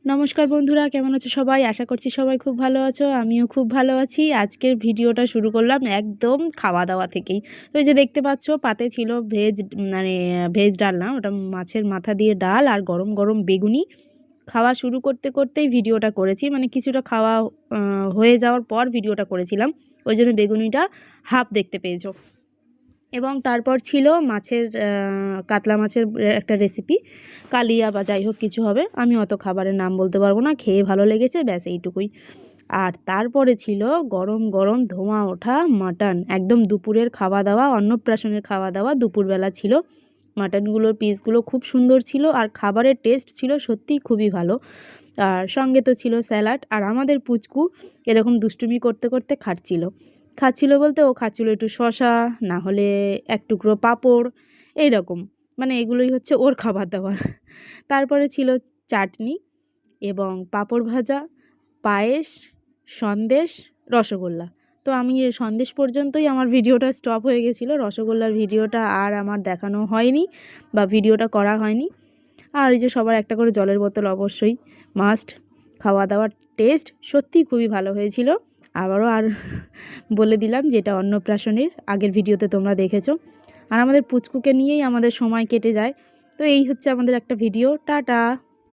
নমস্কার বন্ধুরা, কেমন আছো সবাই? আশা করছি সবাই খুব ভালো আছো। আমিও খুব ভালো আছি। আজকের ভিডিওটা শুরু করলাম একদম খাওয়া দাওয়া থেকেই। তো এই যে দেখতে পাচ্ছ, পাতে ছিল ভেজ ডাল না, ওটা মাছের মাথা দিয়ে ডাল আর গরম গরম বেগুনি। খাওয়া শুরু করতে করতেই ভিডিওটা করেছি, মানে কিছুটা খাওয়া হয়ে যাওয়ার পর ভিডিওটা করেছিলাম, ওই জন্য বেগুনিটা হাফ দেখতে পেয়েছো। এবং তারপর ছিল কাতলা মাছের একটা রেসিপি, কালিয়া বা যাই হোক কিছু হবে, আমি অত খাবারের নাম বলতে পারবো না, খেয়ে ভালো লেগেছে ব্যাস এইটুকুই। আর তারপরে ছিল গরম গরম ধোঁয়া ওঠা মাটন, একদম দুপুরের খাওয়া দাওয়া, অন্নপ্রাশনের খাওয়া দাওয়া দুপুরবেলা ছিল। মাটনগুলোর পিসগুলো খুব সুন্দর ছিল আর খাবারের টেস্ট ছিল সত্যিই খুবই ভালো। আর সঙ্গে তো ছিল স্যালাড, আর আমাদের পুচকু এরকম দুষ্টুমি করতে করতে খাচ্ছিল বলতে ও খাচ্ছিল একটু শশা, না হলে এক টুকরো পাঁপড়, এইরকম, মানে এগুলোই হচ্ছে ওর খাবার দাবার। তারপরে ছিল চাটনি এবং পাঁপড় ভাজা, পায়েস, সন্দেশ, রসগোল্লা। তো আমি এই সন্দেশ পর্যন্তই আমার ভিডিওটা স্টপ হয়ে গেছিলো, রসগোল্লার ভিডিওটা আর আমার দেখানো হয়নি বা ভিডিওটা করা হয়নি। আর এই যে সবার একটা করে জলের বোতল অবশ্যই মাস্ট। খাওয়া দাওয়ার টেস্ট সত্যিই খুবই ভালো হয়েছিল। আর বলে দিলাম যে এটা অন্নপ্রাশনের আগের ভিডিওতে তোমরা দেখেছো। আর আমাদের পুচকুকে নিয়েই আমাদের সময় কেটে যায়। তো এই হচ্ছে আমাদের একটা ভিডিও। টাটা।